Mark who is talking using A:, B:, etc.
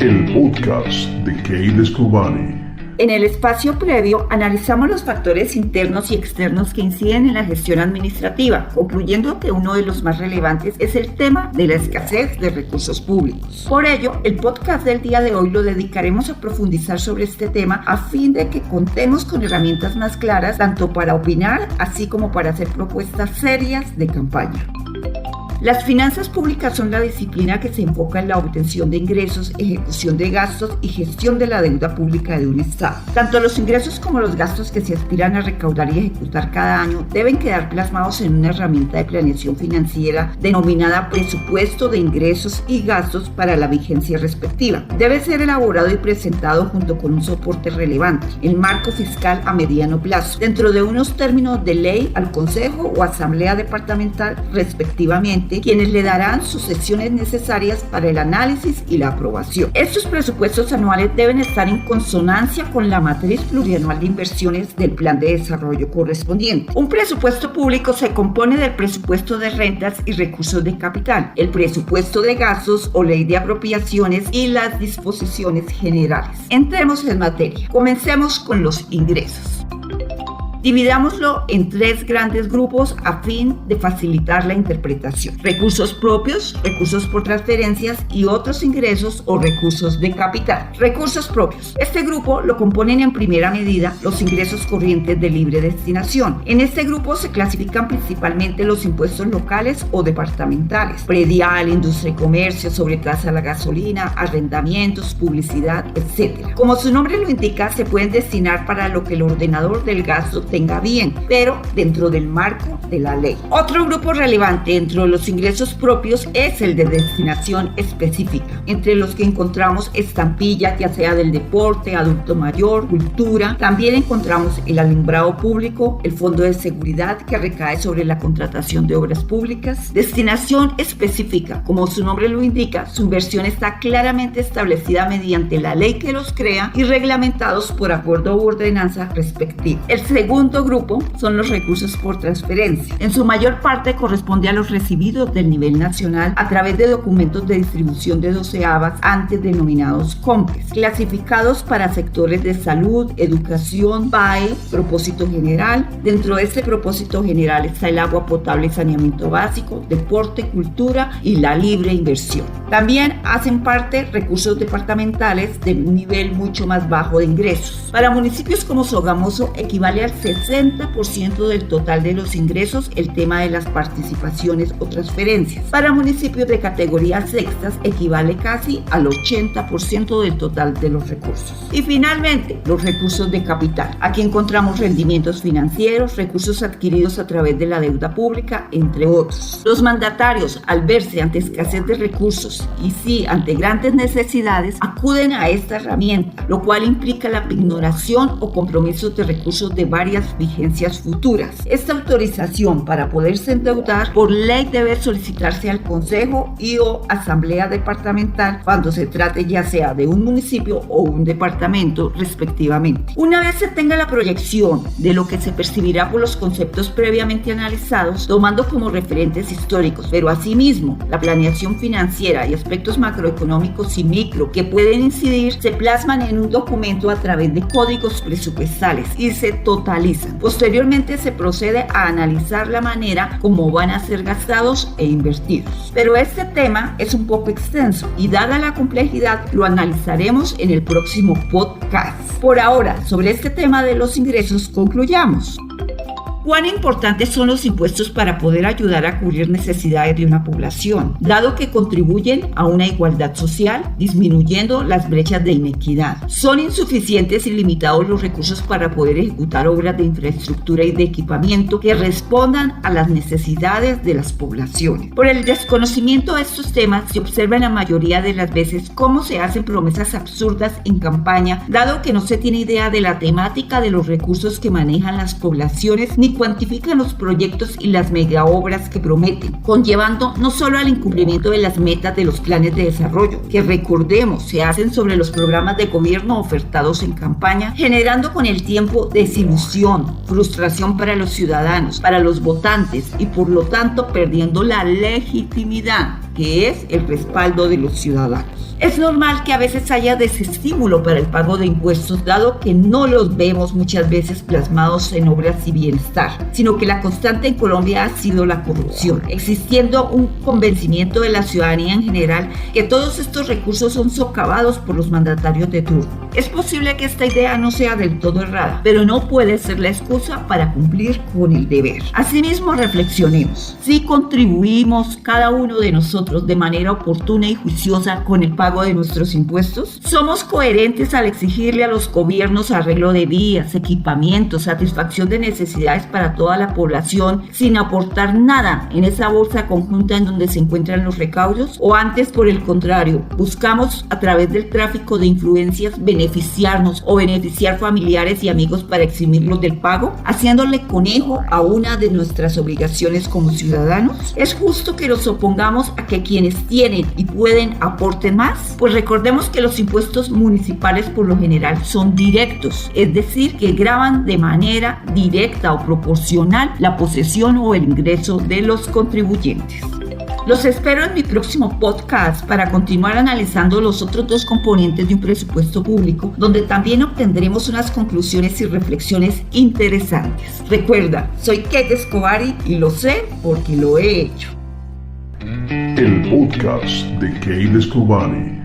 A: el podcast de Kate Escobani.
B: En el espacio previo analizamos los factores internos y externos que inciden en la gestión administrativa, concluyendo que uno de los más relevantes es el tema de la escasez de recursos públicos. Por ello, el podcast del día de hoy lo dedicaremos a profundizar sobre este tema a fin de que contemos con herramientas más claras tanto para opinar así como para hacer propuestas serias de campaña. Las finanzas públicas son la disciplina que se enfoca en la obtención de ingresos, ejecución de gastos y gestión de la deuda pública de un Estado. Tanto los ingresos como los gastos que se aspiran a recaudar y ejecutar cada año deben quedar plasmados en una herramienta de planeación financiera denominada presupuesto de ingresos y gastos para la vigencia respectiva. Debe ser elaborado y presentado junto con un soporte relevante, el marco fiscal a mediano plazo, dentro de unos términos de ley al Consejo o Asamblea Departamental respectivamente, quienes le darán sus sesiones necesarias para el análisis y la aprobación. Estos presupuestos anuales deben estar en consonancia con la matriz plurianual de inversiones del plan de desarrollo correspondiente. Un presupuesto público se compone del presupuesto de rentas y recursos de capital, el presupuesto de gastos o ley de apropiaciones y las disposiciones generales. Entremos en materia. Comencemos con los ingresos. Dividámoslo en tres grandes grupos a fin de facilitar la interpretación: recursos propios, recursos por transferencias y otros ingresos o recursos de capital. Recursos propios. Este grupo lo componen en primera medida los ingresos corrientes de libre destinación. En este grupo se clasifican principalmente los impuestos locales o departamentales: predial, industria y comercio, sobretasa a la gasolina, arrendamientos, publicidad, etc. Como su nombre lo indica, se pueden destinar para lo que el ordenador del gasto tenga bien, pero dentro del marco de la ley. Otro grupo relevante dentro de los ingresos propios es el de destinación específica, entre los que encontramos estampillas, ya sea del deporte, adulto mayor, cultura. También encontramos el alumbrado público, el fondo de seguridad que recae sobre la contratación de obras públicas. Destinación específica, como su nombre lo indica, su inversión está claramente establecida mediante la ley que los crea y reglamentados por acuerdo u ordenanza respectiva. El segundo grupo son los recursos por transferencia. En su mayor parte corresponde a los recibidos del nivel nacional a través de documentos de distribución de doceavas, antes denominados COMPES, clasificados para sectores de salud, educación, PAE, propósito general. Dentro de este propósito general está el agua potable y saneamiento básico, deporte, cultura y la libre inversión. También hacen parte recursos departamentales de un nivel mucho más bajo de ingresos. Para municipios como Sogamoso equivale al 60% del total de los ingresos el tema de las participaciones o transferencias. Para municipios de categorías sextas equivale casi al 80% del total de los recursos. Y finalmente, los recursos de capital. Aquí encontramos rendimientos financieros, recursos adquiridos a través de la deuda pública, entre otros. Los mandatarios, al verse ante escasez de recursos y sí ante grandes necesidades, acuden a esta herramienta, lo cual implica la pignoración o compromisos de recursos de varias vigencias futuras. Esta autorización para poderse endeudar por ley debe solicitarse al Consejo y o Asamblea Departamental cuando se trate ya sea de un municipio o un departamento respectivamente. Una vez se tenga la proyección de lo que se percibirá por los conceptos previamente analizados, tomando como referentes históricos, pero asimismo la planeación financiera y aspectos macroeconómicos y micro que pueden incidir, se plasman en un documento a través de códigos presupuestales y se totalizan. Posteriormente se procede a analizar la manera como van a ser gastados e invertidos. Pero este tema es un poco extenso y dada la complejidad lo analizaremos en el próximo podcast. Por ahora, sobre este tema de los ingresos concluyamos. ¿Cuán importantes son los impuestos para poder ayudar a cubrir necesidades de una población, dado que contribuyen a una igualdad social, disminuyendo las brechas de inequidad? ¿Son insuficientes y limitados los recursos para poder ejecutar obras de infraestructura y de equipamiento que respondan a las necesidades de las poblaciones? Por el desconocimiento de estos temas, se observa en la mayoría de las veces cómo se hacen promesas absurdas en campaña, dado que no se tiene idea de la temática de los recursos que manejan las poblaciones ni cuantifican los proyectos y las megaobras que prometen, conllevando no solo al incumplimiento de las metas de los planes de desarrollo, que recordemos se hacen sobre los programas de gobierno ofertados en campaña, generando con el tiempo desilusión, frustración para los ciudadanos, para los votantes y por lo tanto perdiendo la legitimidad. que es el respaldo de los ciudadanos. Es normal que a veces haya desestímulo para el pago de impuestos, dado que no los vemos muchas veces plasmados en obras y bienestar, sino que la constante en Colombia ha sido la corrupción, existiendo un convencimiento de la ciudadanía en general que todos estos recursos son socavados por los mandatarios de turno. Es posible que esta idea no sea del todo errada, pero no puede ser la excusa para cumplir con el deber. Asimismo, reflexionemos. Si contribuimos cada uno de nosotros de manera oportuna y juiciosa con el pago de nuestros impuestos, somos coherentes al exigirle a los gobiernos arreglo de vías, equipamientos, satisfacción de necesidades para toda la población sin aportar nada en esa bolsa conjunta en donde se encuentran los recaudos, o antes, por el contrario, buscamos a través del tráfico de influencias beneficiarnos o beneficiar familiares y amigos para eximirlos del pago, haciéndole conejo a una de nuestras obligaciones como ciudadanos. ¿Es justo que nos opongamos a que quienes tienen y pueden aporten más? Pues recordemos que los impuestos municipales por lo general son directos, es decir, que gravan de manera directa o proporcional la posesión o el ingreso de los contribuyentes. Los espero en mi próximo podcast para continuar analizando los otros dos componentes de un presupuesto público, donde también obtendremos unas conclusiones y reflexiones interesantes. Recuerda, soy Kate Escobari y lo sé porque lo he hecho.
A: El podcast de Kate Escobari.